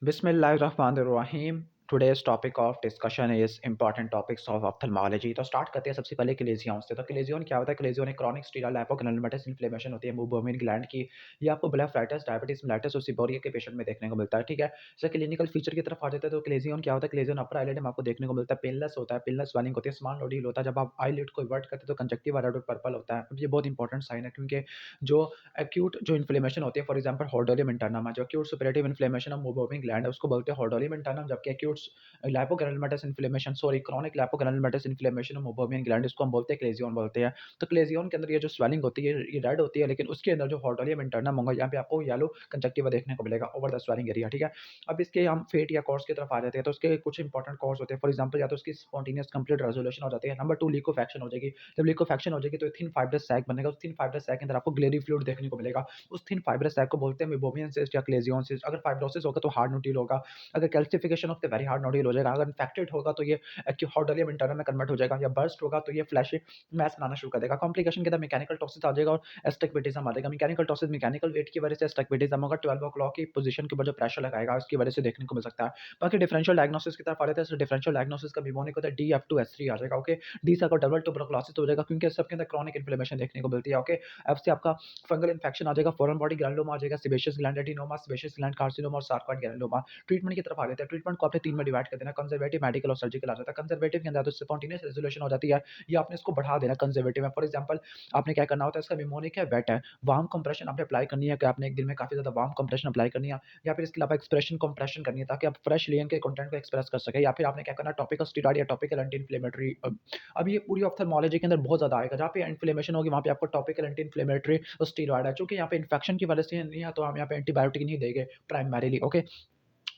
बिस्मिल्लाहिर्रहमानिर्रहीम। Today's topic of discussion is important topics of ophthalmology. तो start करते हैं सबसे पहले क्लेजियन से। तो क्लेजियन क्या होता है? क्लेजियन एक क्रॉनिक स्टीराइड लाइपोग्रानुलोमेटस इन्फ्लेमेशन होती है मुंह ग्लैंड की। ये आपको ब्लेफाइटिस, डायबिटीज मेलिटस और सीबोरिया के पेशेंट में देखने को मिलता है। ठीक है, जैसे क्लिनिकल फीचर की तरफ आ जाते हैं तो क्लेजियन क्या होता है? क्लेजियन अपर आईलिड में आपको देखने को मिलता है, पेनलेस होता है, पेनलेस स्वेलिंग होती है, स्मॉल नोड्यूल होता है। जब आप आईलिड को इवर्ट करते हैं तो कंजक्टिवा रेड और पर्पल होता है। अब ये बहुत इंपॉर्टेंट साइन है क्योंकि जो एक्यूट जो इन्फ्लेमेशन होती है, फॉर एग्जांपल हॉर्डोलियम इंटरनम, जो acute suppurative inflammation of moving gland है उसको बोलते हैं हॉर्डोलियम इंटरनम। जबकि acute lipogranulomatous inflammation, sorry, chronic lipogranulomatous inflammation of moving gland, इसको हम बोलते हैं क्लेजियन बोलते हैं। तो क्लेजियन के अंदर ये जो स्वेलिंग होती है ये रेड होती है, लेकिन उसके अंदर जो हॉर्डोलियम इंटरनम होगा यहाँ पे आपको येलो कंजक्टिवा देखने को मिलेगा ओवर द स्वेलिंग एरिया। ठीक है, अब इसके हम फेट या कॉर्स की तरफ आ जाते हैं तो उसके कुछ इंपॉर्टेंट कॉर्स होते हैं। फॉर एग्जांपल या तो उसकी स्पॉन्टेनियस कंप्लीट रेजोल्यूशन हो जाती है। नंबर 2, लिकोफैक्शन हो जाएगी। जब लिकोफैक्शन हो जाएगी तो थिन फाइब्रस सैक बनेगा। उस थिन फाइब्रस सैक के अंदर आपको ग्लेरी फ्लूइड देखने को मिलेगा। उस थिन फाइब्रस सैक को बोलते हैं मेबोमियन सिस्ट या क्लेजियन सिस्ट। अगर फाइब्रोसिस होगा तो हार्ड नोड्यूल होगा। अगर कैल्सिफिकेशन होगा तो वेरी हार्ड नोड्यूल हो जाएगा। अगर इन्फेक्टेड होगा तो ये हॉर्डोलियम इंटरनल में कन्वर्ट हो जाएगा, या बर्स्ट होगा तो ये फ्लैश मैस बनाना शुरू कर देगा। कॉम्प्लिकेशन के अंदर मैकेनिकल टॉक्सिस आ जाएगा और एस्टिग्मेटिज्म आ जाएगा। मैकेनिकल टॉक्सिस मैकेनिकल वेट की वजह से, एस्टिग्मेटिज्म होगा 12 o'clock की पोजीशन के ऊपर जो प्रेशर लगाएगा उसकी वजह से देखने को मिल सकता है। बाकी डिफरेंशियल डायग्नोसिस की तरफ आ जाते हैं। डिफरेंशियल डायग्नोसिस का निमोनिक होता है DF2S3 आ जाएगा। ओके, डी से आपको डबल ट्यूबरकुलोसिस हो जाएगा क्योंकि सबके अंदर क्रॉनिक इन्फ्लेमेशन देखने को मिलती है। ओके, एफ से आपका फंगल इन्फेक्शन आ जाएगा, फॉरेन बॉडी ग्रैनुलोमा आ जाएगा, sebaceous gland adenoma, sebaceous gland carcinoma और सार्कॉइड ग्रैनुलोमा। ट्रीटमेंट की तरफ आ जाते हैं। ट्रीटमेंट को आपने 3 में डिवाइड कर देना, कंजर्वेटिव, मेडिकल और सर्जिकल आ जाता है। कंजर्वेटिव के अंदर तो स्पॉन्टेनियस रेजोल्यूशन हो जाती है, या आपने इसको बढ़ा देना कंजर्वेटिव में। फॉर एग्जांपल आपने क्या करना होता है, इसका निमोनिक है, वेट है, वार्म कंप्रेशन आपने अप्लाई करनी है कि आपने एक दिन में काफी ज्यादा वार्म कंप्रेशन अप्लाई करनी है, या फिर इसके अलावा एक्सप्रेशन कंप्रेशन करनी है ताकि आप फ्रेश लियन के कंटेंट को एक्सप्रेस कर सके, या फिर आपने क्या करना है, टॉपिकल स्टेरॉइड या टॉपिकल एंटी इन्फ्लेमेटरी। अब ये पूरी ऑप्थेल्मोलॉजी के अंदर बहुत ज्यादा आएगा। जहाँ पे इन्फ्लेमेशन होगी वहाँ पे आपको टॉपिकल एंटी इन्फ्लेमेटरी और स्टेरॉइड है। चूंकि यहाँ पे इन्फेक्शन की वजह से नहीं है तो हम यहाँ पे एंटीबायोटिक नहीं देंगे प्राइमरीली। ओके,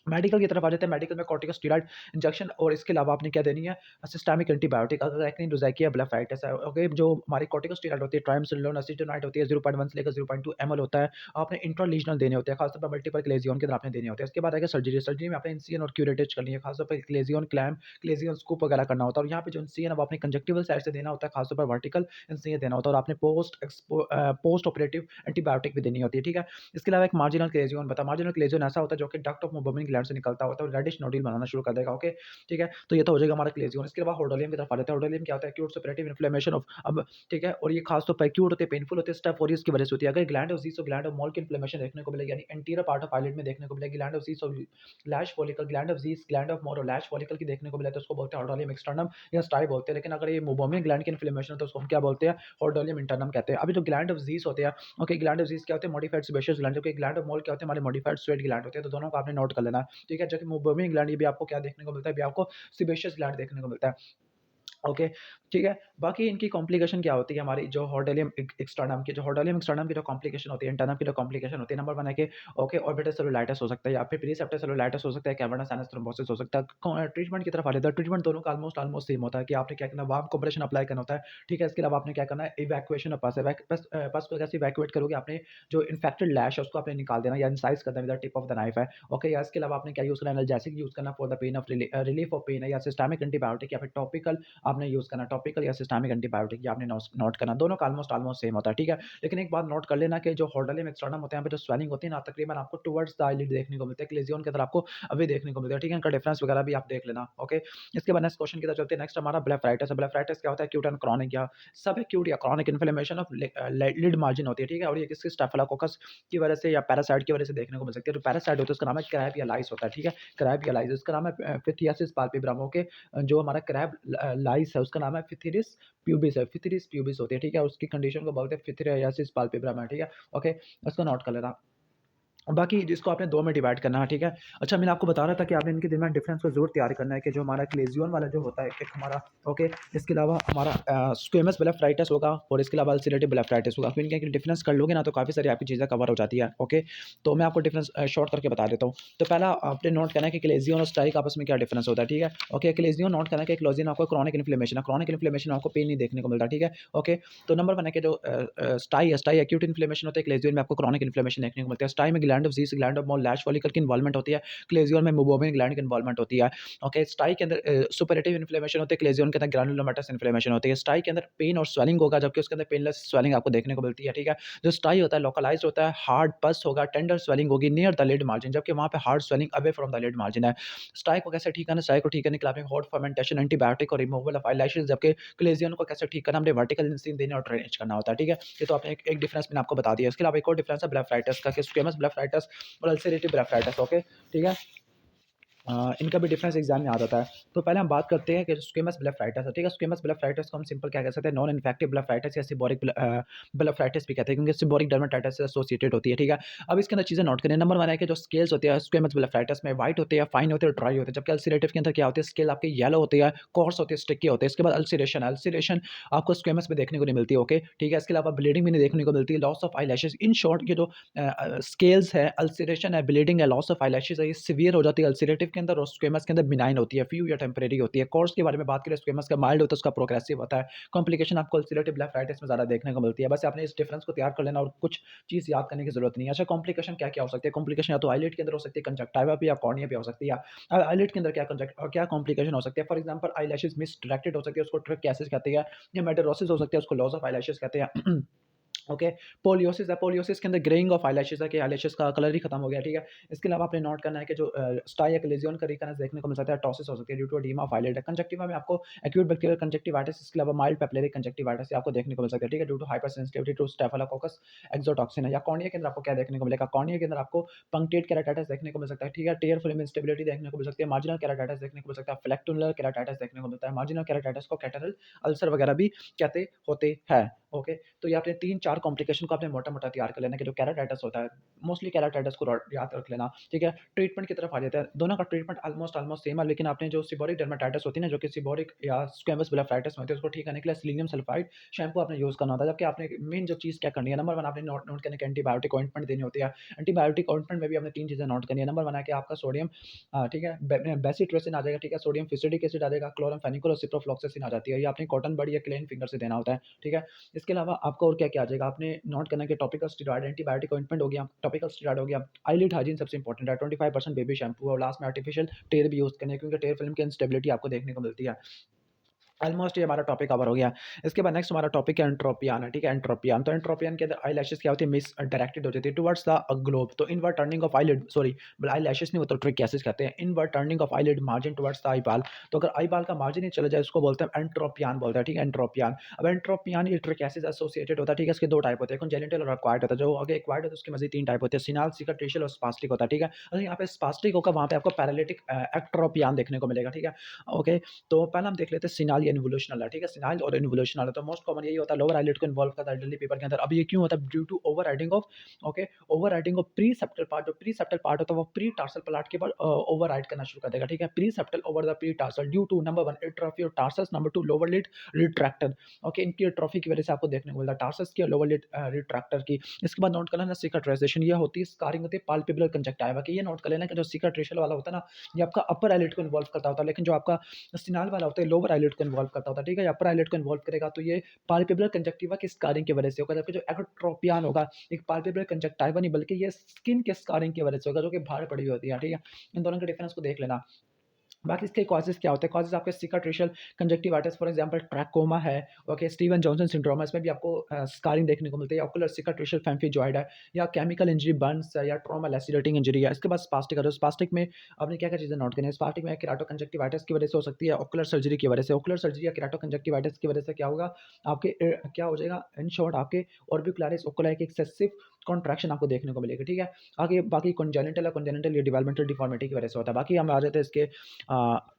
मेडिकल की तरफ आ जाते हैं। मेडिकल में कॉर्टिकोस्टेरॉइड इंजेक्शन और इसके अलावा आपने क्या देनी है, सिस्टेमिक एंटीबायोटिक। अगर एक्ने, रोज़ैकिया, ब्लेफाइटिस है, ओके, जो हमारी कॉर्टिकोस्टेरॉइड होती है, ट्राइमसिनोलोन एसीटोनाइड होती है, 0.1 से लेकर 0.2 ml होता है। आपने इंट्रालीजनल देने होते हैं, खासतौर पर मल्टीपल क्लेजियन के अंदर आपने देने होते हैं। इसके बाद आएगा सर्जरी। सर्जरी में आपने इंसिजन और क्यूरेटिज करनी है, खासतौर पर क्लेजियन क्लैम, क्लेजियन स्कूप वगैरह करना होता है। और यहाँ पे जो इंसिजन है वो आपने कंजक्टिवल साइड से देना होता है, खासतौर पर वर्टिकल इंसिजन देना होता है। और आपने पोस्ट ऑपरेटिव एंटीबायोटिक भी देनी होती है। ठीक है, इसके अलावा एक मार्जिनल क्लेजियन बता। मार्जिनल क्लेजियन ऐसा होता है जो कि डक्ट ऑफ मोबोमिन ग्लैंड से निकलता होता है और रेडिश नोड्यूल बनाना शुरू कर देगा। ओके, ठीक है, तो ये तो हो जाएगा हमारा क्लेजियन। इसके अलावा हॉर्डोलियम की तरफ आ जाता है। हॉर्डोलियम क्या होता है? एक्यूट सुपरेटिव इन्फ्लेमेशन ऑफ, अब ठीक है, और ये खास तौर पर एक्यूट होते हैं, पेनफुल होते हैं, स्टेफ ओरियस की वजह से होती है। अगर ग्लैंड ऑफ ज़ीस और ग्लैंड ऑफ मोल की इन्फ्लेमेशन देखने को मिलेगी, यानी एंटीरियर पार्ट ऑफ आईलिड में देखने को मिलेगी, ग्लैंड ऑफ ज़ीस और lash follicle, gland of Zeis, gland of Moll और लैश फॉलिकल की देखने को मिले तो उसको बोलते हैं हॉर्डोलियम एक्सटर्नम या स्टाई बोलते हैं। लेकिन अगर ये मोबोमिन ग्लैंड की इन्फ्लेमेशन है तो उसको हम क्या बोलते हैं? हॉर्डोलियम इंटरनम कहते हैं। अभी जो ग्लैंड ऑफ ज़ीस होते हैं, ओके, ग्लैंड ऑफ ज़ीस क्या होते हैं? Modified sebaceous gland. जो कि ग्लैंड ऑफ मोल क्या होते हैं? हमारे मॉडिफाइड स्वेट ग्लैंड होते हैं। तो दोनों को आपने नोट कर लेना है। ठीक है, जो कि मोबोमिन ग्लैंड, ये भी आपको क्या देखने को मिलता है? भी आपको सेबेशियस ग्लैंड देखने को मिलता है। ओके, ठीक है। बाकी इनकी कॉम्प्लिकेशन क्या होती है? हमारी जो हॉर्डोलियम एक्सटर्नम की, जो कॉम्प्लिकेशन होती है, इंटरनम की जो कॉम्प्लिकेशन होती है, नंबर 1 है कि ओके, ऑर्बिटल सेलुलाइटिस हो सकता है, या फिर प्रीसेप्टर सेलुलाइटिस हो सकता है, कैवर्नस साइनस थ्रोम्बोसिस हो सकता है। ट्रीटमेंट की तरफ आ जाता है। ट्रीटमेंट दोनों का ऑलमोस्ट ऑलमोस्ट सेम होता है कि आपने क्या करना है, वार्म कंप्रेशन अप्लाई करना होता है। ठीक है, इसके अलावा आपने क्या करना है, इवैक्यूएशन ऑफ पस। पस को कैसे इवैक्यूएट करोगे? आपने जो इन्फेक्टेड लैश है उसको आपने निकाल देना या इंसाइज कर देना with the tip of the knife है। ओके, या इसके अलावा आपने क्या यूज करना है, एनाल्जेसिक यूज करना for the pain of relief of pain है, या सिस्टमिक एंटीबायोटिक, या फिर टॉपिकल आपने यूज करना, टॉपिकल या सिस्टमिक एंटीबायोटिक, ये आपने नोट करना। दोनों का ऑलमोस्ट ऑलमोस्ट सेम होता है। ठीक है, लेकिन एक बात नोट कर लेना कि जो हॉर्डोलियम एक्सटर्नम होते हैं, यहाँ पे जो स्वेलिंग होती है ना, तकरीबन आपको टुवर्ड्स द आईलिड देखने को मिलता है। क्लेजियन की तरफ आपको अभी देखने को मिलता है। ठीक है, इनका डिफरेंस वगैरह भी आप देख लेना। ओके, इसके बाद नेक्स्ट क्वेश्चन की तरफ चलते हैं। नेक्स्ट हमारा ब्लेफाइटिस है। ब्लेफाइटिस क्या होता है? एक्यूट एंड क्रॉनिक या सब एक्यूट या chronic inflammation of lid margin होती है। ठीक है, और ये किसके स्टेफिलोकोकस की वजह से या पैरासाइट की वजह से देखने को मिल सकती है। जो पैरासाइट होता है उसका नाम है क्रैब या लाइस होता है। ठीक है, क्रैब या लाइस, इसका नाम है फिथियासिस पाल्पेब्रम। ओके, जो हमारा क्रैब लाइस है उसका नाम है फिथिरिस प्यूबिस है, फिथरिस प्यूबिस होती है। ठीक है, उसकी कंडीशन को बोलते हैं फिथरियासिस पाल्पेब्रम है। ठीक है, ओके, उसको नोट कर लेना। बाकी जिसको आपने 2 में डिवाइड करना है। ठीक है, अच्छा, मैंने आपको बता रहा था कि आपने इनके दरमियान डिफरेंस को ज़रूर तैयार करना है कि जो हमारा क्लेजियन वाला जो होता है एक हमारा, ओके, इसके अलावा हमारा स्क्वेमस ब्लेफाइटिस होगा और इसके अलावा अल्सरेटिव ब्लेफाइटिस होगा। फिर इनके डिफरेंस कर लोगे ना तो काफ़ी सारी आपकी चीज़ें कवर हो जाती है। ओके, तो मैं आपको डिफरेंस शॉर्ट करके बता देता हूँ। तो पहला आपने नोट करना है कि क्लेजियन और स्टाई का आपस में क्या डिफरेंस होता है। ठीक है, ओके, क्लेजियन नोट करना है कि क्लेजियन आपको क्रॉनिक इन्फ्लेमेशन है, क्रॉनिक इन्फ्लेमेशन आपको पेन नहीं देखने को मिलता। ठीक है, ओके, तो नंबर 1 है कि जो स्टाई है, स्टाई एक्यूट इन्फ्लेमेशन होता है, क्लेजियन में आपको क्रॉनिक इन्फ्लेमेशन देखने को मिलता है। स्टाई में gland of Zeis gland of more lash follicle की इन्वॉल्वमेंट होती है, क्लेज़ियन में मेबोमियन ग्लैंड की इन्वॉल्वमेंट होती है। ओके, स्टाई के अंदर सुपरेटिव इन्फ्लेमेशन होती है, क्लेज़ियन के अंदर ग्रैनुलोमेटस इन्फ्लेमेशन होती है। स्टाई के अंदर पेन और स्वेलिंग होगा, जबकि उसके अंदर पेनलेस स्वेलिंग आपको देखने को मिलती है, ठीक है। जो स्टाई होता है लोकलाइज्ड होता है, हार्ड पस होगा, टेंडर स्वेलिंग होगी नियर द लिड मार्जिन, जबकि वहाँ पे hard swelling away from the lid margin है। स्टाई को कैसे ठीक करना? स्टाई को ठीक करने के लिए आपने हॉट फर्मेंटेशन, एंटीबायोटिक और रिमूवल ऑफ आईलैशेस, जबकि क्लेज़ियन को कैसे ठीक करना? हमने वर्टिकल इंसिजन देना और ड्रेनेज करना होता है, ठीक है। ये तो आपने एक डिफरेंस मैंने आपको बता दिया। इसके अलावा एक और डिफरेंस है ब्लेफराइटिस का, कि स्क्वेमस ब्लेफराइटिस और अल्सरेटिव ब्लेफराइटिस, ओके, ठीक है। इनका भी डिफरेंस एग्जाम में आ जाता है। तो पहले हम बात करते हैं कि स्क्वेमस ब्लेफराइटिस है, ठीक है। स्क्वेमस ब्लेफराइटिस को हम सिंपल क्या कह सकते हैं? नॉन इन्फेक्टिव ब्लेफराइटिस या सिबोरिक ब्लेफराइटिस भी कहते हैं, क्योंकि सिबोरिक डर्मेटाइटिस से एसोसिएटेड होती है, ठीक है। अब इसके अंदर चीज़ें नोट करें। नंबर 1 है कि जो स्केल्स होती है स्क्वेमस ब्लेफराइटिस में वाइट होती है, फाइन होते हैं, ड्राई होते हैं, जबकि अल्सरेटिव के अंदर क्या होती है? स्केल आपके येलो होती है, कोर्स होती है, स्टिकी होते हैं। इसके बाद अल्सरेशन है, अल्सरेशन आपको स्क्वेमस में देखने को नहीं मिलती, ओके, ठीक है। इसके अलावा ब्लीडिंग भी नहीं देखने को मिलती, loss of eyelashes. In short ये जो स्केल्स है, अल्सरेशन है, ब्लीडिंग है, लॉस ऑफ आईलैशेस है, ये सीवियर हो जाती है अल्सरेटिव के अंदर, और स्क्वेमस के अंदर बिनाइन होती है, फ्यू या टेम्परेरी होती है। कोर्स के बारे में बात करें, स्क्वेमस का माइल्ड होता है, उसका प्रोग्रेसिव होता है। कॉम्प्लिकेशन आपको अल्सरेटिव ब्लेफराइटिस में ज़्यादा देखने को मिलती है। बस आपने इस डिफरेंस को तैयार कर लेना और कुछ चीज़ याद करने की जरूरत नहीं है। अच्छा, कॉम्प्लिकेशन क्या क्या हो सकती है? कॉम्प्लिकेशन या तो आईलिड के अंदर हो सकती है, कंजक्टिवा भी, या कॉर्निया भी हो सकती है। या आईलिड के अंदर क्या कॉम्प्लिकेशन हो सकती है? फॉर एग्जांपल आईलैशेस मिसडायरेक्टेड हो सकती है, उसको ट्रिकेसिस कहते हैं, या मेटारोसिस हो सकती है, उसको लॉस ऑफ आईलैशेस कहते हैं। ओके, पोलियोसिस है, पोलियोसिस के अंदर ग्रेइंग ऑफ आईलैशेस है, कि आईलैशेस का कलर ही खत्म हो गया, ठीक है। इसके अलावा आपने नोट करना है कि जो स्टाई या क्लेज़ियन का रिकरेंस देखने को मिल सकता है, टॉसिस हो सकती है due to oedema of eyelid. Conjunctiva में आपको एक्यूट बैक्टीरियल कंजक्टिवाइटिस, इसके अलावा माइल्ड पेपिलरी कंजक्टिवाइटिस आपको देखने को मिल सकता है, ठीक है, due to hypersensitivity to staphylococcus exotoxin है। या कॉर्निया के अंदर आपको क्या देखने को मिलेगा? कॉर्निया के अंदर आपको पंक्टेट केराटाइटिस देखने को मिल सकता है, ठीक है। टेयर फिल्म इंस्टेबिलिटी देखने को मिल सकती है, मार्जिनल केराटाइटिस देखने को मिल सकता है, फ्लेक्टुलर केराटाइटिस देखने को मिलता है। मार्जिनल केराटाइटिस को कैटरल अल्सर वगैरह भी कहते होते हैं, ओके। तो ये आपने 3-4 कॉम्प्लिकेशन को आपने मोटा-मोटा तैयार कर लेना, कि जो केराटाइटिस होता है, मोस्टली केराटाइटिस को याद रख लेना, ठीक है। ट्रीटमेंट की तरफ आ जाते हैं। दोनों का ट्रीटमेंट ऑलमोस्ट सेम है, लेकिन आपने जो सिबोरिक डर्मेटाइटिस होती है ना, जो कि सिबोरिक या स्क्वेमस ब्लेफराइटिस में होती है, उसको ठीक करने के लिए सेलेनियम सल्फाइड शैम्पू आपने यूज़ करना होता है। जबकि आपने मेन जो चीज़ क्या करनी है, नंबर 1 आपने नोट नोट करने की एंटीबायोटिक ऑइंटमेंट देनी होती है। एंटीबायोटिक ऑइंटमेंट में भी आपने 3 चीज़ें नोट करनी है। नंबर 1 है कि आपका सोडियम ठीक है, बेसिट्रेसिन आ जाएगा, ठीक है, सोडियम फिस्टिडिक एसिड आ जाएगा, क्लोरामफेनिकोल और सिप्रोफ्लॉक्सासिन आ जाती है। ये आपने कॉटन बड या क्लीन फिंगर से देना होता है, ठीक है। इसके अलावा आपको और क्या-क्या आ जाएगा, आपने नोट करना है कि टॉपिकल स्टेरॉइड, एंटीबायोटिक ऑइंटमेंट हो गया, टॉपिकल स्टेरॉइड हो गया, आईलिड हाइजीन सबसे इंपॉर्टेंट है, 25% बेबी शैम्पू और लास्ट में आर्टिफिशियल टेयर भी यूज़ करनी है, क्योंकि टेयर फिल्म की इंस्टेबिलिटी आपको देखने को मिलती है। ऑलमोस्ट ये हमारा टॉपिक कवर हो गया। इसके बाद नेक्स्ट हमारा टॉपिक है एंट्रोपियन है, ठीक है, एंट्रोपियन। तो एंट्रोपियन के अंदर आईलैशेस क्या होती है? मिस डायरेक्टेड हो जाती है टुवर्ड्स द ग्लोब। तो inward turning of eyelid, sorry, eyelashes नहीं, वो तो ट्रिकेसिस कहते हैं। Inward turning of eyelid margin towards the eyeball. तो अगर आईबाल का मार्जिन ही चला जाए, उसको बोलते हैं एंट्रोपियन बोलते हैं, ठीक है, एंट्रोपियन। अब एंट्रोपियन ये ट्रिकेसिस एसोसिएटेड होता है, ठीक है। इसके 2 टाइप होते हैं, कंजेनिटल और एक्वायर्ड होता है। जो आगे एक्वायर्ड होता है उसके मज़ीद 3 टाइप होते हैं, सिनाल, सिकाट्रिशियल और स्पास्टिक होता है, ठीक है। अगर यहाँ पे स्पास्टिक होगा, वहाँ पे आपको पैरालिटिक एक्ट्रोपियन देखने को मिलेगा, ठीक है। ओके, तो पहले हम देख लेते हैं सिनाल या इन्वोल्यूशनल है, ठीक है। सिनाल और इन्वोल्यूशनल है, तो मोस्ट कॉमन यही होता है, लोअर आईलिड को इन्वॉल्व करता है डेली पेपर के अंदर। अब ये क्यों होता है? Due to overriding of, okay, overriding of preseptal part. जो प्री सेप्टल पार्ट होता है वो प्री टार्सल पार्ट के बाद ओवरराइड करना शुरू कर देगा, ठीक है। Preseptal over the pretarsal due to number 1 atrophy of tarsus, number 2 lower lid retractor, okay. इनकी एट्रोफी की वजह से आपको देखने को मिलता है टार्सस की और लोअर लिड रिट्रैक्टर की। इसके बाद नोट कर लेना सिकाट्राइजेशन, ये होती है स्कारिंग होती है पाल्पेबुलर कंजक्टिवा की। ये नोट कर लेना कि जो सिकाट्रिशियल वाला होता है ना, ये आपका अपर आईलिड को इन्वॉल्व करता होता है, लेकिन जो आपका सिनाल वाला होता है लोअर आईलिड को इन्वॉल्व करता होता है, ठीक है। अपर आईलिड को इन्वॉल्व करेगा, तो ये पाल्पेबुलर कंजक्टिवा की स्कारिंग की वजह से होगा, जबकि जो एक्ट्रोपियन होगा एक पाल्पेबुलर कंजक्टिवा नहीं, बल्कि ये स्किन के स्कारिंग की वजह से होगा, जो कि बाहर पड़ी हुई होती है, ठीक है। इन दोनों के डिफरेंस को देख लेना। बाकी इसके कॉजेज़ क्या होते हैं? कॉजेज़ आपके सिकाट्रिशियल कंजक्टिवाइटिस फॉर एग्जांपल ट्रैकोमा है, ओके, स्टीवन जॉनसन सिंड्रोम है, इसमें भी आपको स्कारिंग देखने को मिलती है। ऑकुलर सिकाट्रिशियल फैम्फिजॉइड है, या केमिकल इंजरी बर्न्स है, या ट्रॉमा लैसिरेटिंग इंजरी है। इसके बाद स्पास्टिक है, तो स्पास्टिक में आपने क्या-क्या चीज़ें नोट करनी है? स्पास्टिक में केराटो कंजक्टिवाइटिस की वजह से हो सकती है, ऑकुलर सर्जरी की वजह से। ऑकुलर सर्जरी या केराटो कंजक्टिवाइटिस की वजह से क्या होगा? आपके क्या हो जाएगा? इन शॉर्ट आपके ऑर्बिकुलरिस ओकुली की एक्सेसिव कॉन्ट्रैक्शन आपको देखने को मिलेगी, ठीक है। आगे बाकी कंजेनिटल है, कंजेनिटल ये डेवलपमेंटल डिफॉर्मिटी की वजह से होता है। बाकी हम आ जाते हैं इसके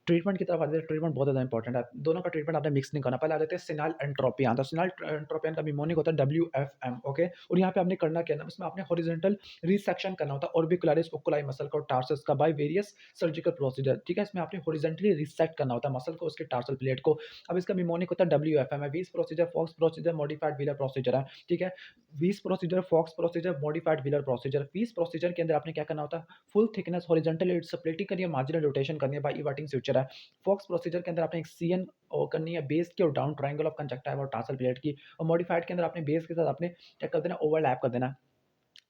ट्रीटमेंट की तरफ आते हैं। ट्रीटमेंट बहुत ज़्यादा इंपॉर्टेंट है। दोनों का ट्रीटमेंट आपने मिक्स नहीं करना। पहले आ जाते हैं सिनाल एंट्रोपियन। तो सिनाल एंट्रोपियन का निमोनिक होता है WFM, ओके। और यहाँ पे आपने करना क्या है ना, इसमें आपने हॉरिजॉन्टल रिसेक्शन करना होता है ऑर्बिकुलरिस ओकुली मसल का और टार्सस का बाय वेरियस सर्जिकल प्रोसीजर, ठीक है। इसमें आपने हॉरिजॉन्टली रिसेक्ट करना होता है मसल को, उसके टार्सल प्लेट को। अब इसका निमोनिक होता है WFM है, Wies procedure, Fox procedure, modified Wheeler procedure है, ठीक है। Wies procedure, Fox procedure, modified Wheeler procedure. Wies procedure के अंदर आपने क्या करना होता है? फुल थिकनेस हॉरिजॉन्टल स्प्लिटिंग करनी है, मार्जिनल रोटेशन करनी है बाय इवर्टिंग सुचर है। फॉक्स प्रोसीजर के अंदर आपने एक सीएन करनी है बेस की और डाउन ट्रायंगल ऑफ कंजक्टिवा और टार्सल प्लेट की। और मॉडिफाइड के अंदर आपने बेस के साथ आपने क्या कर देना? ओवरलैप कर देना।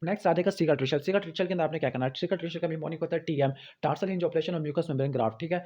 नेक्स्ट आ जाएगा सिकाट्रिशियल। सिकाट्रिशियल के अंदर आपने क्या करना है, सिकाट्रिशियल का मिमोनिक होता है टीएम, टार्सल हिंज ऑपरेशन और म्यूकस मेम्ब्रेन ग्राफ्ट, ठीक है?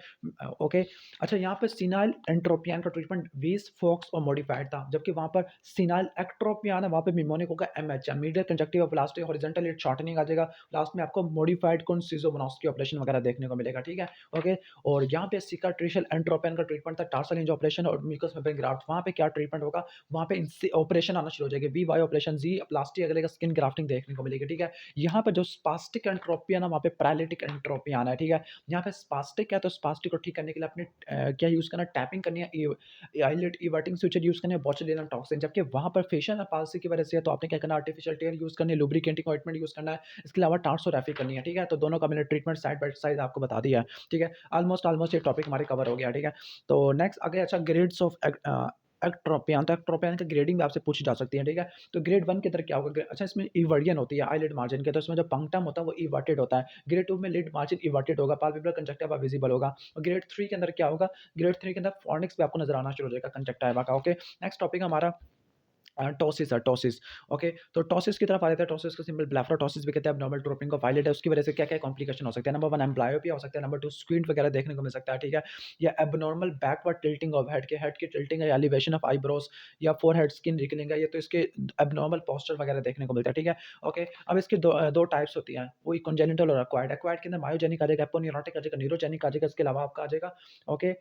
ओके। अच्छा, यहाँ पे सिनाइल एंट्रोपियन का ट्रीटमेंट वीस, फोक्स और मॉडिफाइड था, जबकि वहाँ पर सिनाइल एक्ट्रोपियन है, वहाँ पे मिमोनिक होगा MHM, medial conjunctiva प्लास्टी, horizontal lid shortening आ जाएगा। लास्ट में आपको मॉडिफाइड कोनसिसोवनोस्की ऑपरेशन वगैरह देखने को मिलेगा, ठीक है? ओके। और यहाँ पे सिकाट्रिशियल एंट्रोपियन का ट्रीटमेंट था टार्सल हिंज ऑपरेशन और म्यूकस मेम्ब्रेन ग्राफ्ट। वहाँ पे क्या ट्रीटमेंट होगा, वहाँ पे इनसे ऑपरेशन आना शुरू हो जाएगी, वी वाई ऑपरेशन, जी प्लास्टी अगले स्किन ग्राफ्टिंग देखने को मिलेगी, ठीक है? यहाँ पर जो स्पास्टिक एंट्रोपी है ना, वहाँ पे पैरालिटिक एंट्रोपी आना है, ठीक है? यहाँ पे स्पास्टिक है, तो स्पास्टिक को ठीक करने के लिए अपने क्या यूज़ करना है, टैपिंग करनी है, आईलेट इवर्टिंग स्विचर यूज़ करनी है, बोtulinum टॉक्सिन। जबकि वहाँ पर फेशियल पाल्सी की वजह से है, तो आपने क्या करना है, आर्टिफिशियल टेयर यूज़ करनी है, लुब्रिकेटिंग ऑइंटमेंट यूज़ करना है, इसके अलावा टार्सोरेफी करनी है, ठीक है? तो दोनों का मैंने ट्रीटमेंट साइड बाय साइड आपको बता दिया है, ठीक है? ऑलमोस्ट ऑलमोस्ट ये टॉपिक हमारे कवर हो गया, ठीक है? तो नेक्स्ट आगे, अच्छा, ग्रेड्स ऑफ एक्ट्रोपियन, तो एक्ट्रोपियन की ग्रेडिंग भी आपसे पूछी जा सकती है, ठीक है? तो ग्रेड 1 के अंदर क्या होगा, अच्छा, इसमें इवर्डियन होती है आईलिड मार्जिन के, तो इसमें जो पंक्टम होता है वो इवर्टेड होता है। ग्रेड 2 में लिड मार्जिन इवर्टेड होगा, पाल्पेब्रल कंजक्टिवा विजिबल होगा। और ग्रेड 3 के अंदर क्या होगा, ग्रेड 3 के अंदर फॉर्निक्स भी आपको नजर आना शुरू हो जाएगा कंजक्टिवा का, ओके? नेक्स्ट टॉपिक हमारा टॉसिस है, टॉसिस। ओके, तो टॉसिस की तरफ आ जाते हैं। टॉसिस को सिंपल ब्लेफरोटॉसिस भी कहते हैं, एब्नॉर्मल ड्रॉपिंग ऑफ आईलिड है, उसकी वजह से क्या-क्या कॉम्प्लिकेशन हो सकते हैं। नंबर 1 एम्ब्लायोपिया हो सकता है, नंबर 2 स्क्विंट वगैरह देखने को मिल सकता है, ठीक है? या abnormal backward tilting of head की टिल्टिंग है, या एलिवेशन ऑफ आईब्रोज या फोरहेड स्किन रिकलिंग है, ये तो इसके एब्नॉर्मल पोस्चर वगैरह देखने को मिलता है, ठीक है? ओके, अब इसकी दो टाइप्स होती हैं, वही कॉन्जेनिटल और एक्वायर्ड। एक्वायर्ड के अंदर मायोजेनिक आ जाएगा, एपोन्यूरोटिक आ जाएगा, न्यूरोजेनिक आ जाएगा, इसके अलावा आपका आ जाएगा, ओके,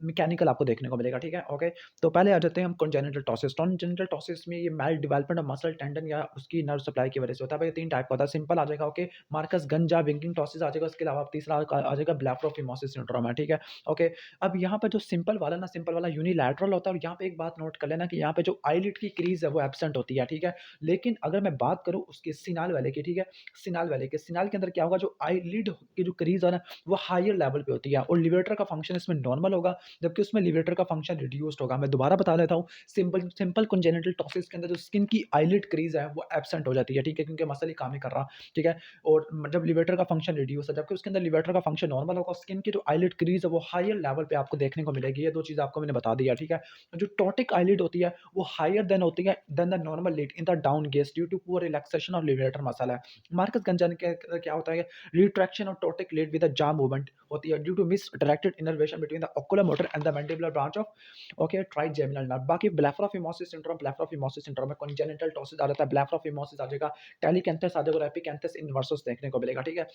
मैकेनिकल आपको देखने को मिलेगा, ठीक है? ओके, तो पहले आ जाते हैं हम कॉन्जेनिटल टॉसिस। कॉन्जेनिटल टॉसिस में ये मैल डेवलपमेंट ऑफ मसल टेंडन या उसकी नर्व सप्लाई की वजह से होता है। भाई 3 टाइप का होता है, सिंपल आ जाएगा, ओके, मार्कस गंजा विंकिंग टॉसिस आ जाएगा, उसके अलावा तीसरा आ जाएगा ब्लेफरोफिमोसिस सिंड्रोम है, ठीक है? ओके, अब यहाँ पे जो सिंपल वाला ना, सिंपल वाला यूनिलैटरल होता है, और यहाँ पे एक बात नोट कर लेना कि यहाँ पे जो आईलिड की क्रीज़ है वो एब्सेंट होती है, ठीक है? लेकिन अगर मैं बात करूँ उसके सिनाल वाले की, ठीक है? सिनाल के अंदर क्या होगा, जो आईलिड की जो क्रीज़ है ना, वो हायर लेवल पे होती है, और लिवेटर का फंक्शन इसमें नॉर्मल होगा, जबकि उसमें लिवेटर का फंक्शन रिड्यूस्ड होगा। मैं दोबारा बता देता हूँ, सिंपल सिंपल कॉन्जेनिटल टॉसिस के अंदर जो स्किन की आईलिड क्रीज़ है वो एब्सेंट हो जाती है, ठीक है? क्योंकि मसल ही काम नहीं कर रहा, ठीक है? और जब लिवेटर का फंक्शन रिड्यूस है, जबकि उसके अंदर लिवेटर का फंक्शन नॉर्मल होगा, स्किन की जो आईलिड क्रीज़ है वो हायर लेवल पे आपको देखने को मिलेगी। ये 2 चीज़ आपको मैंने बता दी है, ठीक है? जो टोटिक आईलिड होती है वो हायर देन होती है than the normal lid in the down gaze due to poor relaxation of levator muscle है। मार्कस गंजन के क्या होता है, retraction of ptotic lid with a jaw movement होती है due to misdirected innervation between the ocular motor and the mandibular branch of, okay, trigeminal nerve. बाकी blepharophimosis syndrome में congenital टॉसिस आ जाता है, ब्लेफरोफिमोसिस आ जाएगा, टेलीकैंथस आ जाएगा और एपिकैंथस इनवर्सस देखने को मिलेगा, ठीक है?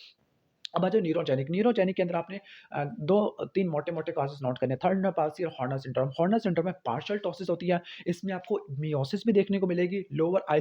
अब आ जाओ न्यूरोजेनिक। न्यूरोजेनिक के अंदर आपने 2-3 मोटे-मोटे कॉजेज़ नोट करने हैं, थर्ड पाल्सी और हॉर्नर सिंड्रोम। हॉर्नर सिंड्रोम में पार्शियल टॉसिस होती है, इसमें आपको मियोसिस भी देखने को मिलेगी, लोअर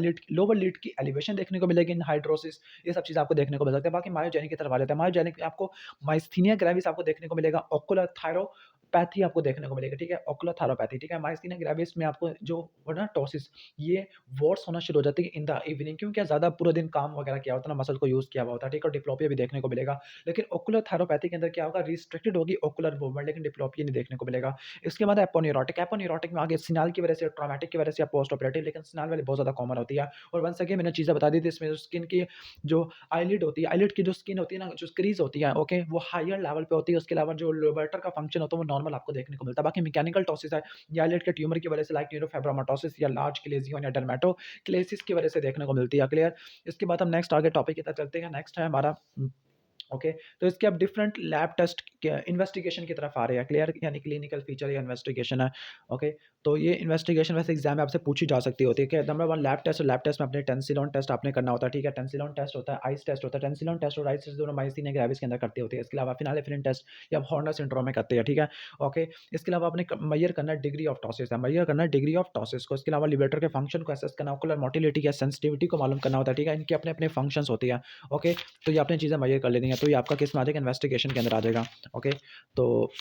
लिड की एलिवेशन देखने को मिलेगी, हाइड्रोसिस, ये सब चीज़ आपको देखने को मिल सकता है। बाकी मायोजेनिक की तरफ आ जाता है, मायोजेनिक में आपको माइस्थीनिया ग्रेविस आपको देखने को मिलेगा, ओकुलर थायरोपैथी आपको देखने को मिलेगा, ठीक है? ओकुलर थायरोपैथी, ठीक है? माइस्थीनिया ग्रेविस में आपको जो हो ना टॉसिस, ये वॉर्स होना शुरू हो जाती है इन द इवनिंग, क्योंकि ज़्यादा पूरा दिन काम वगैरह किया होता है ना, मसल को यूज़ किया हुआ होता है, ठीक है? और डिप्लोपिया भी देखने को मिलेगा। लेकिन ओकुलर थायरोपैथी के अंदर क्या होगा, रिस्ट्रिक्टेड होगी ओकुलर मूवमेंट, लेकिन डिप्लोपिया नहीं देखने को मिलेगा। इसके बाद एपोन्यूरोटिक। एपोन्यूरोटिक में आगे सिनाल की वजह से, ट्रॉमेटिक की वजह से या पोस्ट ऑपरेटिव, लेकिन सिनाल वाली बहुत ज़्यादा कॉमन होती है। और वंस अगेन मैंने चीज़ें बता दी थी, इसमें स्किन की जो आईलिड होती है, आईलिड की जो स्किन होती है ना, जो क्रीज होती है, ओके, वो हायर लेवल पे होती है। उसके अलावा जो लोबर्टर का फंक्शन होता है वो नॉर्मल आपको देखने को मिलता है। बाकी मैकेनिकल टॉसिस है, ये आईलिड के ट्यूमर की वजह से, लाइक न्यूरोफाइब्रोमाटोसिस या लार्ज क्लेजियन या डर्मेटोक्लेसिस की वजह से देखने को मिलती है, क्लियर? इसके बाद हम नेक्स्ट आगे टॉपिक की तरफ चलते हैं। नेक्स्ट है हमारा ओके, तो इसके अब डिफरेंट लैब टेस्ट इन्वेस्टिगेशन की तरफ आ रहे हैं, क्लियर? यानी क्लिनिकल फीचर या इन्वेस्टिगेशन है, ओके? तो ये इन्वेस्टिगेशन वैसे एग्जाम में आपसे पूछी जा सकती होती है कि number 1 lab test, lab test में अपने टेंसिलॉन टेस्ट आपने करना होता है, ठीक है? टेंसिलॉन टेस्ट होता है, आइस टेस्ट होता है, टेंसिलॉन टेस्ट और आइस टेस्ट दोनों माइस्थीनिया ग्रेविस के अंदर करती होती है। इसके अलावा फिनाइलेफ्रिन टेस्ट या हॉर्नर सिंड्रोम में करते हैं, ठीक है? ओके, इसके अलावा आपने मेजर करना है डिग्री ऑफ टॉसिस है, मेजर करना है डिग्री ऑफ टॉसिस को। इसके अलावा लिवेटर के फंक्शन को असेस करना, ओकुलर मोटिलिटी या सेंसिटिविटी को मालूम करना होता है, ठीक है? इनके अपने अपने फंक्शंस होती है, ओके? तो ये आपने चीज़ें मेजर कर लेनी है, तो ये आपका किस में आ जाएगा, इन्वेस्टिगेशन के अंदर आ जाएगा, ओके? तो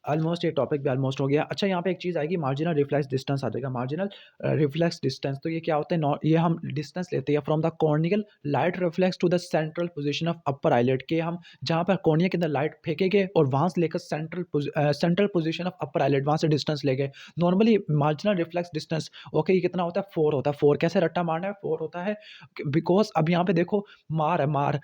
ऑलमोस्ट ये टॉपिक भी ऑलमोस्ट हो गया। अच्छा, यहाँ पे एक चीज़ आएगी, मार्जिनल रिफ्लेक्स डिस्टेंस आ जाएगा, मार्जिनल रिफ्लेक्स डिस्टेंस। तो ये क्या होता है, ये हम डिस्टेंस लेते हैं from the corneal light reflex to the central position of upper eyelid के, हम जहाँ पर कॉर्निया के अंदर लाइट फेंकेंगे और वहाँ से लेकर central position of upper eyelid, वहाँ से डिस्टेंस लेंगे। Normally marginal reflex distance, okay, ये कितना होता है, 4 होता है। 4 कैसे रट्टा मारना है, 4 होता है बिकॉज अब यहाँ पे देखो, मार है, मार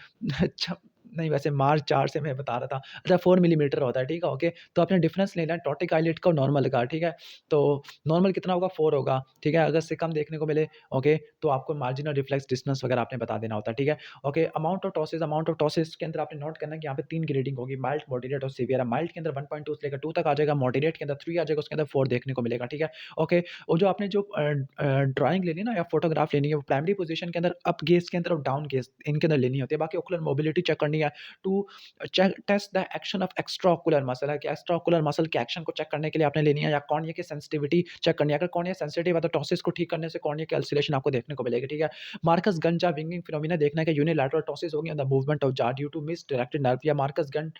नहीं, वैसे मार्च 4 से मैं बता रहा था। अच्छा 4 मिलीमीटर होता है, ठीक है, ओके। तो आपने डिफरेंस लेना है टॉटिक आईलिड का और नॉर्मल का, ठीक है। तो नॉर्मल कितना होगा? 4 होगा, ठीक है। अगर इससे कम देखने को मिले, ओके, तो आपको मार्जिनल रिफ्लेक्स डिस्टेंस वगैरह आपने बता देना होता है, ठीक है। ओके, अमाउंट ऑफ टॉसिस के अंदर आपने नोट करना है कि यहाँ पे 3 ग्रेडिंग होगी, माइल्ड, मॉडरेट और सीवियर है। माइल्ड के अंदर 1.2 से लेकर 2 तक आ जाएगा, मॉडरेट के अंदर 3 आ जाएगा, उसके अंदर 4 देखने को मिलेगा, ठीक है। ओके, और जो आपने जो ड्राइंग लेनी है ना या फोटोग्राफ लेनी है, वो प्राइमरी पोजीशन के अंदर अप गेज के अंदर और डाउन गेज इनके अंदर लेनी होती है। बाकी ओकुलर मोबिलिटी चेक करनी है to check test the action of extraocular muscle है कि एक्स्ट्रा ओकुलर मसल के एक्शन को चेक करने के लिए आपने लेनी है, या कॉर्निया की सेंसिटिविटी चेक करनी है। अगर कॉर्निया सेंसिटिव है तो टॉसिस को ठीक करने से कॉर्निया की अल्सरेशन आपको देखने को मिलेगी, ठीक है। मार्कस गंजा विंगिंग फिनोमिना देखना है कि यूनिलैटरल टॉसिस होगी on the movement of jaw due to misdirected nerve या मार्कस गन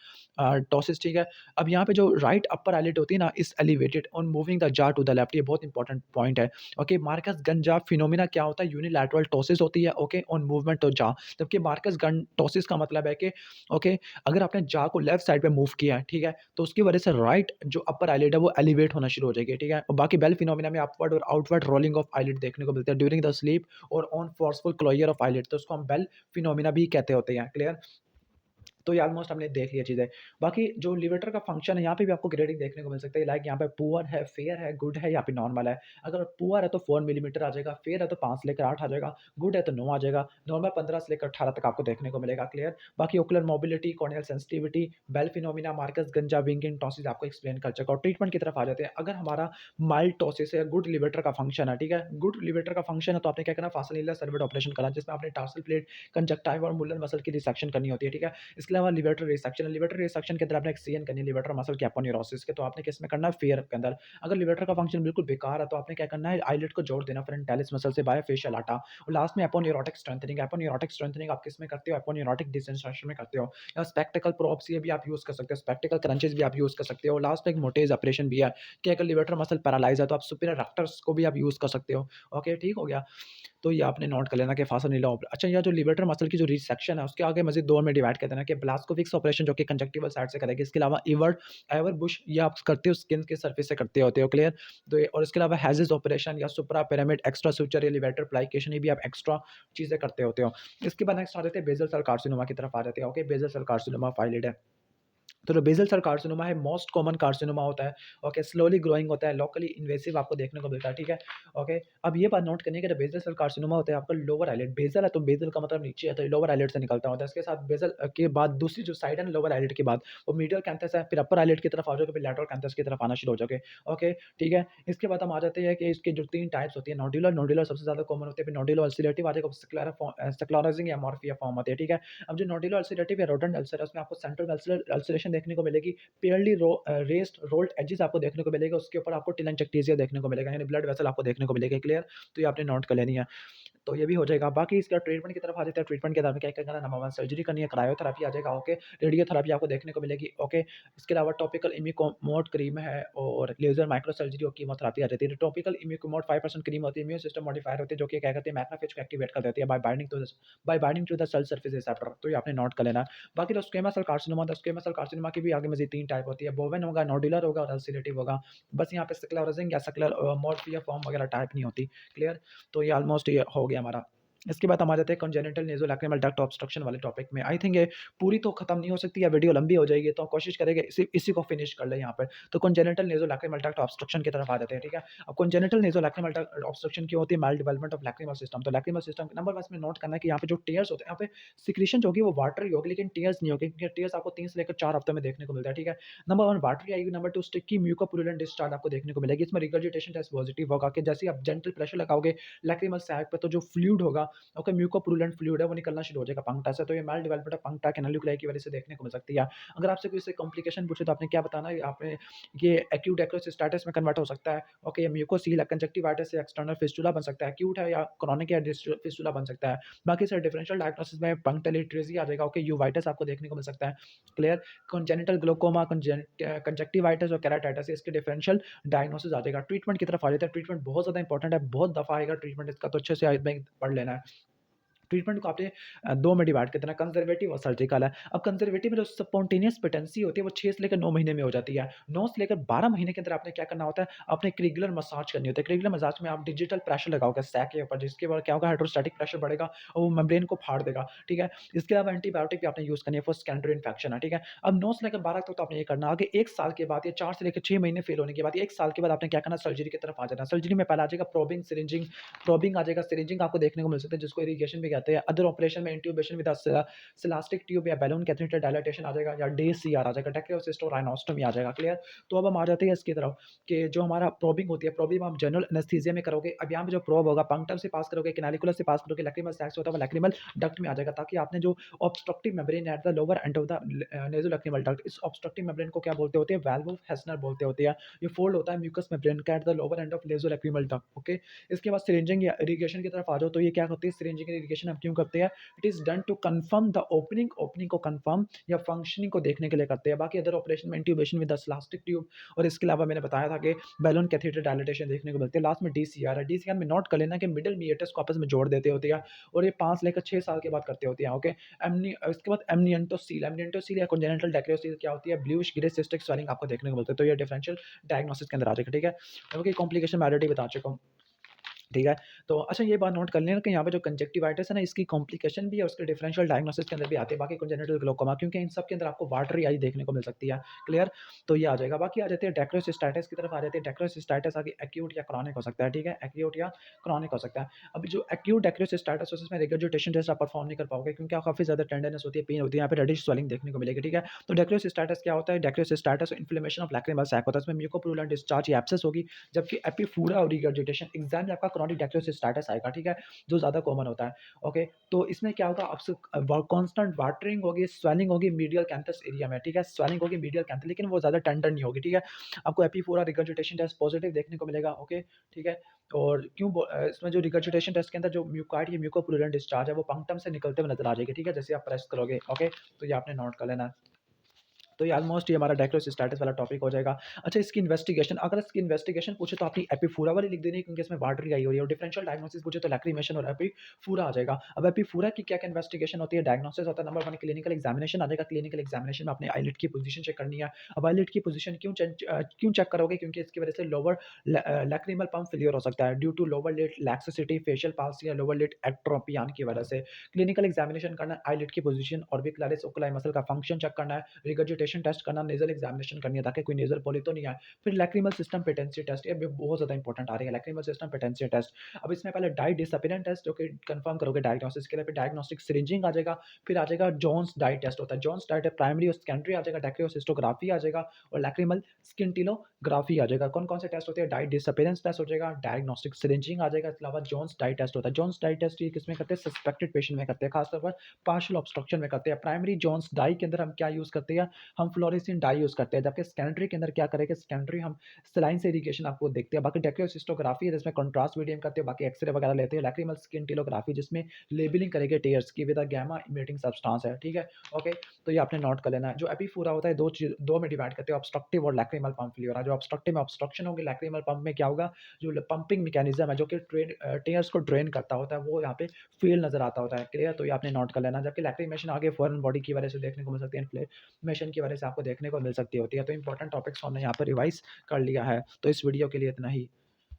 टॉसिस, ठीक है। अब यहाँ पे जो राइट अपर आईलिड होती है ना इस एलिवेटेड ऑन मूविंग द जा टू द लेफ्ट, ये बहुत इंपॉर्टेंट पॉइंट है। ओके, मार्कस गंजा फिनोमिना क्या होता है? यूनिलैटरल टॉसिस होती है, ओके, ऑन मूवमेंट ऑफ जा। जबकि मार्कस गन टॉसिस का मतलब है कि ओके, अगर आपने जा को लेफ्ट साइड पे मूव किया है, ठीक है, तो उसकी वजह से राइट जो अपर आईलिड है वो एलिवेट होना शुरू हो जाएगी, ठीक है। और बाकी बेल फिनोमिना में अपवर्ड और आउटवर्ड रोलिंग ऑफ आईलिड देखने को मिलता है ड्यूरिंग द स्लीप और on forceful closure of eyelid, तो उसको हम बेल फिनोमिना भी कहते होते हैं, क्लियर। तो ये ऑलमोस्ट हमने देख लिया चीज़ें। बाकी जो लिवेटर का फंक्शन है, यहाँ पे भी आपको ग्रेडिंग देखने को मिल सकता है, लाइक यहाँ पे पुअर है, फेयर है, गुड है या फिर नॉर्मल है। अगर पुअर है तो 4 मिलीमीटर आ जाएगा, फेयर है तो 5 से लेकर 8 आ जाएगा, गुड है तो 9 आ जाएगा, नॉर्मल 15 से लेकर 18 तक आपको देखने को मिलेगा, क्लियर। बाकी ocular mobility, corneal sensitivity, Bell phenomena, Marcus Gunn jaw winking ptosis आपको एक्सप्लेन कर चुका और ट्रीटमेंट की तरफ आ जाते हैं। अगर हमारा माइल्ड टॉसिस है, गुड लिवेटर का फंक्शन है, ठीक है, गुड लिवेटर का फंक्शन है तो आपने क्या करना है, फासोनिला सर्वेट ऑपरेशन करना, जिसमें आपने टार्सल प्लेट, कंजक्टाइव और मुलर मसल की रिसेक्शन करनी होती है, ठीक है। इसके अलावा लिवेटर रिसेक्शन है, लिवेटर रिसेक्शन के अंदर आपने एक सीएन करनी है लिवेटर मसल की एपोन्यूरोसिस के, तो आपने किस में करना है? फेयर के अंदर। अगर लिवेटर का फंक्शन बिल्कुल बेकार है तो आपने क्या करना है? आईलिड को जोड़ देना फ्रंटालिस मसल से बाय फेशियल आटा। और लास्ट में एपोन्यूरोटिक स्ट्रेंथनिंग, एपोन्यूरोटिक स्ट्रेंथनिंग आप किस में करते हो? एपोन्यूरोटिक डिसेंसेशन में करते हो, या स्पेक्टिकल प्रोब्स ये भी आप यूज कर सकते हो, स्पेक्टिकल क्रंचेस भी आप यूज कर सकते हो। लास्ट में एक मोटेज ऑपरेशन भी है कि अगर लिवेटर मसल पैरालाइज है तो आप सुपीरियर रैक्टर्स को भी आप यूज कर सकते हो। ओके, ठीक हो गया। तो ये आपने नोट कर लेना कि फासानिला अच्छा, यह जो लिवेटर मसल की जो रिसेक्शन है उसके आगे मज़ीद 2 में डिवाइड कर देना कि ब्लास्कोविक्स ऑपरेशन जो कि कंजक्टिवल साइड से करेगी। इसके अलावा इवर्ट एवर बुश ये आप करते हो स्किन के सरफेस से करते होते हो, क्लियर। तो और इसके अलावा हेज़िस ऑपरेशन या सुप्रा पिरामिड एक्स्ट्रा सुचर या लिवेटर प्लाइकेशन ये भी आप एक्स्ट्रा चीज़ें करते होते हो। इसके बाद नेक्स्ट आ जाते हैं बेसल सेल कार्सिनोमा की तरफ आ जाते हैं। ओके, बेसल सेल कार्सिनोमा फाइलिड है। तो जो बेसल सेल कार्सिनोमा है मोस्ट कॉमन कार्सिनोमा होता है। ओके, स्लोली ग्रोइंग होता है, लोकली इन्वेसिव आपको देखने को मिलता है, ठीक है। ओके, अब ये बात नोट करनी है कि जो बेसल सेल कार्सिनोमा होता है आपका लोअर आईलिड, बेसल है तो बेसल का मतलब नीचे है तो लोअर आईलिड से निकलता होता है। इसके साथ बेसल के बाद दूसरी जो साइड है ना लोअर आईलिड के बाद वो मीडियल कैंथस है, फिर अपर आईलिड की तरफ आ जाओगे, फिर लैटरल कैंथस की तरफ आना शुरू हो जाओगे। ओके, ठीक है। इसके बाद हम आ जाते हैं कि इसके जो 3 टाइप्स होती है, नोडुलर नोडुलर सबसे ज़्यादा कॉमन होती है, फिर नोडुलो अल्सरेटिव आ जाएगा, स्क्लेरोसिंग या मॉर्फिया फॉर्म होती है, ठीक है। अब जो नोडुलो अल्सरेटिव या रोडेंट अल्सर है उसमें आपको सेंट्रल अल्सरेशन देखने को मिलेगी, पेयरली रेस्ड रोल्ड एजेस आपको देखने को मिलेगा, उसके ऊपर आपको टेलेंजेक्टेसिया देखने को मिलेगा, यानी ब्लड वेसल आपको देखने को मिलेगा, क्लियर। तो ये आपने नोट कर लेनी है। तो ये भी हो जाएगा। बाकी इसका ट्रीटमेंट की तरफ आ जाते हैं, ट्रीटमेंट के दौरान क्या-क्या करना है, नंबर 1 सर्जरी करनी है, क्रायोथेरेपी आ जाएगा, ओके, रेडियोथेरेपी आपको देखने को मिलेगी, ओके। इसके अलावा टॉपिकल इमिकोमोड क्रीम है और लेज़र माइक्रो सर्जरी और कीमोथेरेपी आ जाती है। टॉपिकल इमिकोमोड 5% क्रीम होती है, इम्यून सिस्टम मॉडिफायर होती है जो कि क्या कहते हैं मैक्रोफेज को एक्टिवेट कर देती है by binding to the cell surface receptor, तो ये आपने नोट कर लेना है। बाकी जो स्क्वेमस सेल कार्सिनोमा था, स्क्वेमस सेल कार्सिनोमा की भी आगे मज़ीद 3 टाइप होती है, बोवेन होगा, नोडुलर होगा और अल्सरेटिव होगा। बस यहाँ पे स्क्लेरोसिंग या मोर्फिया फॉर्म वगैरह टाइप नहीं होती, क्लियर। तो ये ऑलमोस्ट ये हो गया हमारा। इसके बाद हम आ जाते हैं कंजेनिटल नेज़ोलैक्रिमल डक्ट ऑब्स्ट्रक्शन वाले टॉपिक में। आई थिंक ये पूरी तो खत्म नहीं हो सकती या वीडियो लंबी हो जाएगी, तो कोशिश करेंगे इसी इसी को फिनिश कर लें यहाँ पर। तो कंजेनिटल नेज़ोलैक्रिमल डक्ट ऑब्स्ट्रक्शन की तरफ आ जाते हैं, ठीक है। अब कंजेनिटल नेज़ोलैक्रिमल डक्ट ऑब्स्ट्रक्शन क्यों होती है? Mild development of lacrimal system. तो लैक्रिमल सिस्टम नंबर 1 में नोट करना है कि यहाँ पे जो टीयर्स होते हैं, यहाँ पे सिक्रीशन जो होगी वो वाटरी होगी, लेकिन टीयर्स नहीं होगी, क्योंकि टीयर्स आपको 3 से लेकर 4 हफ्ते में देखने को मिलता है, ठीक है। नंबर 1 वाटरी आएगी, नंबर 2 स्टिकी म्यूकोपुरुलेंट डिस्चार्ज आपको देखने को मिलेगी। इसमें रिगर्जिटेशन टेस्ट पॉजिटिव होगा कि जैसे ही आप जेंटल प्रेशर लगाओगे लैक्रिमल सैक पे तो जो फ्लूइड होगा, ओके, म्यूकोपुरुलेंट फ्लूइड है वो निकलना शुरू हो जाएगा पंक्टा से, तो ये माइल्ड डेवलपमेंट ऑफ पंक्टा कैनालिकुलाई की वजह से देखने को मिल सकती है। अगर आपसे कोई से कॉम्प्लिकेशन पूछे तो आपने क्या बताना है? आपने ये एक्यूट एक्रोसिस्टाइटिस में कन्वर्ट हो सकता है, ओके, ये म्यूकोसील कंजक्टिवाइटिस से एक्सटर्नल फिस्टुला बन सकता है, एक्यूट है या क्रोनिक या फिस्टुला बन सकता है। बाकी सर डिफरेंशियल डायग्नोसिस में पंक्टलिट्रेसी आ जाएगा, ओके, यूवाइटिस आपको देखने को मिल सकता है, क्लियर। कंजेनिटल ग्लोकोमा, कंजक्टिवाइटिस और केराटिटिस इसके डिफरेंशियल डायग्नोसिस आ जाएगा। ट्रीटमेंट की तरफ आ जाता है, ट्रीटमेंट बहुत ज़्यादा इंपॉर्टेंट है, बहुत दफ़ा आएगा ट्रीटमेंट इसका, तो अच्छे से आज में पढ़ लेना है। ट्रीटमेंट को आपने 2 में डिवाइड कर देना, कंज़र्वेटिव और सर्जिकल है। अब कंज़र्वेटिव में जो स्पॉन्टेनियस पेटेंसी होती है वो 6 से लेकर 9 महीने में हो जाती है। 9 से लेकर 12 महीने के अंदर आपने क्या करना होता है, आपने एक रेगुलर मसाज करनी होती है। एक रेगुलर मसाज में आप डिजिटल प्रेशर लगाओगे सैक के ऊपर, जिसके बाद क्या होगा, हाइड्रोस्टैटिक प्रेशर बढ़ेगा और वो मेम्ब्रेन को फाड़ देगा, ठीक है? इसके अलावा एंटीबायोटिक भी आपने यूज़ करनी है फॉर सेकेंडरी इन्फेक्शन है, ठीक है? अब 9 से लेकर 12 तक तो आपने ये करना। आगे 1 साल के बाद या 4 से लेकर 6 महीने फेल होने के बाद 1 साल के बाद आपने क्या करना, सर्जरी की तरफ आ जाना। सर्जरी में पहले आ जाएगा प्रोबिंग, सिरिंजिंग। प्रोबिंग आ जाएगा, सिरिंजिंग आपको देखने को मिल सकता है जिसको इरिगेशन भी कहते हैं। अदर ऑपरेशन में इंट्यूबेशन विद सिलास्टिक ट्यूब या बैलून कैथेटर डायलाटेशन आ जाएगा, या डीसीआर आ जाएगा, टेक्नियोसिस्ट और राइनोस्टोमी आ जाएगा। क्लियर? तो अब हम आ जाते हैं इसकी तरफ कि जो हमारा प्रोबिंग होती है, प्रोबिंग आप जनरल एनेस्थीसिया में करोगे। अब यहाँ पे जो प्रोब होगा, पंक्टम से पास करोगे, कैनालिकुलस से पास करोगे, लैक्रिमल सैक्स होता है वो लैक्रिमल डक्ट में आ जाएगा, ताकि आपने जो obstructive membrane at the lower end of the nasolacrimal duct, इस ऑब्स्ट्रक्टिव मेम्ब्रेन को क्या बोलते होते हैं, वाल्व ऑफ हेस्नर बोलते होते हैं। ये फोल्ड होता है म्यूकस मेम्ब्रेन का at the lower end of nasolacrimal duct, okay. इसके बाद सिरिंजिंग या इरिगेशन की तरफ आ जाओ, तो ये क्या करती है, सिरिंजिंग इरिगेशन हम क्यों करते हैं, it is done to confirm the opening, opening को कंफर्म या फंक्शनिंग को देखने के लिए करते हैं। बाकी अदर ऑपरेशन में intubation with the elastic tube, और इसके अलावा मैंने बताया था कि बैलून कैथेटर डायलिटेशन देखने को मिलती है। लास्ट में डीसीआर है। डीसीआर में नोट कर लेना कि मिडल मीएटस को आपस में जोड़ देते होते हैं, और ये 5 लेकर 6 साल के बाद करते होते हैं, ओके। इसके बाद एमनियंटोसील, एमनियंटोसील या कंजेनिटल डायग्नोसिस क्या होती है, ब्लूइश ग्रे सिस्टिक स्वेलिंग आपको देखने को मिलता है। तो ये डिफरेंशियल डायग्नोसिस के अंदर आ जाएगा, ठीक है। क्योंकि कॉम्प्लिकेशन मैं ऑलरेडी बता चुका हूँ। ठीक है? तो अच्छा ये बात नोट कर लेना कि यहाँ पे जो कंजक्टिवाइटिस है ना, इसकी कॉम्प्लिकेशन भी है, उसके डिफरेंशियल डायग्नोसिस के अंदर भी आती है। बाकी कंजेनिटल ग्लोकोमा, क्योंकि इन सब के अंदर आपको वाटरी आई देखने को मिल सकती है। क्लियर? तो ये आ जाएगा। बाकी आ जाते हैं डेक्रोसिस्टाइटिस की तरफ आ जाते हैं। डेक्रोसिस्टाइटिस आगे एक्यूट या क्रॉनिक हो सकता है, ठीक है? एक्यूट या क्रॉनिक हो सकता है। अब जो एक्यूट डेक्रोसिस्टाइटिस है, उसमें रिगर्जिटेशन टेस्ट आप परफॉर्म नहीं कर पाओगे, क्योंकि आप काफ़ी ज़्यादा टेंडरनेस होती है, पेन होती है, यहाँ पे रेडिश स्वेलिंग देखने को मिलेगी, ठीक है? तो डेक्रोसिस्टाइटिस क्या होता है? डेक्रोसिस्टाइटिस इन्फ्लेमेशन ऑफ लैक्रिमल सैक होता है। इसमें म्यूकोप्रूलेंट डिस्चार्ज या एब्सेस होगी, जबकि एपिफूरा और रिगर्जिटेशन एग्जाम में आपका क्रॉनिक डेक्रोसिस्टाइटिस आएगा, ठीक है? जो ज़्यादा कॉमन होता है, ओके? तो इसमें क्या होगा, आपसे कांस्टेंट वाटरिंग होगी, स्वेलिंग होगी मीडियल कैंथस एरिया में, ठीक है? स्वेलिंग होगी मीडियल कैंथस, लेकिन वो ज़्यादा टेंडर नहीं होगी, ठीक है? आपको एपिफोरा रिगर्जिटेशन टेस्ट पॉजिटिव देखने को मिलेगा, ओके? ठीक है? और इसमें जो रिगर्जिटेशन टेस्ट के अंदर जो म्यूकार्ड या म्यूकोप्लूरेंट डिस्चार्ज है, वो पंक्टम से निकलते हुए नज़र आ जाएगी, ठीक है? जैसे आप प्रेस करोगे, ओके? तो ये आपने नोट कर लेना है। तो ये ऑलमोस्ट ये हमारा डायग्नोसिस वाला टॉपिक हो जाएगा। अच्छा, इसकी इन्वेस्टिगेशन, अगर इसकी इन्वेस्टिगेशन पूछे तो आपकी एपिफूरा वाली लिख देनी है, क्योंकि इसमें वाटरी आई हो रही है, और डिफरेंशियल डायग्नोसिस पूछे तो लैक्रिमेशन और एपिफूरा आ जाएगा। अब एपिफूरा की क्या-क्या इन्वेस्टिगेशन होती है, डायग्नोसिस होता है, नंबर 1 क्लिनिकल एक्जामिनेशन आ जाएगा। क्लिनिकल एक्जामिनेशन में आपने आईलिड की पोजीशन चेक करनी है। अब आईलिड की पोजीशन क्यों चेक करोगे, क्योंकि इसकी वजह से लोअर लैक्रिमल पंप फेल्योर हो सकता है due to lower lid laxity, facial palsy या लोअर लिड एट्रोपियन की वजह से। क्लिनिकल एक्जामिनेशन करना है, आईलिड की पोजीशन, ऑर्बिकुलरिस ओकुलाई मसल का फंक्शन चेक करना है, रिगर्जिटेशन टेस्ट करना, नेज़ल एग्जामिनेशन करनी है ताकि कोई नेज़ल पॉली तो नहीं आए। फिर लैक्रिमल सिस्टम पेटेंसी टेस्ट, ये भी बहुत ज़्यादा इंपॉर्टेंट आ रही है, लैक्रिमल सिस्टम पेटेंसी टेस्ट। अब इसमें पहले डाई डिसअपियरेंस टेस्ट जो कि कंफर्म करोगे डायग्नोसिस के लिए, फिर डायग्नोस्टिक सिरिंजिंग आ जाएगा, फिर आ जाएगा जोन्स डाई टेस्ट होता है। जोन्स डाई प्राइमरी और सेकेंडरी आ जाएगा, डेक्रियोसिस्टोग्राफी आ जाएगा, और लैक्रिमल स्किंटिलोग्राफी आ जाएगा। कौन-कौन से टेस्ट होते हैं, डाई डिसअपियरेंस टेस्ट हो जाएगा, डायग्नोस्टिक सिरिंजिंग आ जाएगा, इसके अलावा जोन्स डाई टेस्ट होता है। जोन्स डाई टेस्ट ये किसमें करते हैं, सस्पेक्टेड पेशेंट में करते हैं, खासतौर पर पार्शियल ऑब्स्ट्रक्शन में करते हैं। प्राइमरी जोन्स डाई के अंदर हम क्या यूज़ करते हैं, हम फ्लोरेसेंट डाई यूज़ करते हैं, जबकि सेकेंडरी के अंदर क्या करेंगे, सेकेंडरी हम सलाइन से इरिगेशन आपको देखते हैं। बाकी डेक्रियोसिस्टोग्राफी है जिसमें कंट्रास्ट मीडियम करते हैं, बाकी एक्सरे वगैरह लेते हैं। लैक्रिमल स्किंटिलोग्राफी जिसमें लेबलिंग करेंगे टेयर्स की with a gamma emitting substance है, ठीक है? ओके, तो ये आपने नोट कर लेना है। जो एपिफोरा होता है, 2 में डिवाइड करते हैं, ऑब्स्ट्रक्टिव और लैक्रिमल पंप फेल्योर। जो ऑब्स्ट्रक्टिव में ऑब्स्ट्रक्शन होगी, लैक्रिमल पंप में क्या होगा, जो पंपिंग मैकेनिज्म है जो कि टेयर्स को ड्रेन करता होता है, वो यहाँ पे फेल नज़र आता होता है। क्लियर? तो ये आपने नोट कर लेना। जबकि लैक्रिमेशन आगे फॉरेन बॉडी की वजह से देखने को मिल सकती है, इन्फ्लेमेशन की वजह से आपको देखने को मिल सकती होती है। तो इंपॉर्टेंट टॉपिक्स हमने यहाँ पर रिवाइज़ कर लिया है। तो इस वीडियो के लिए इतना ही।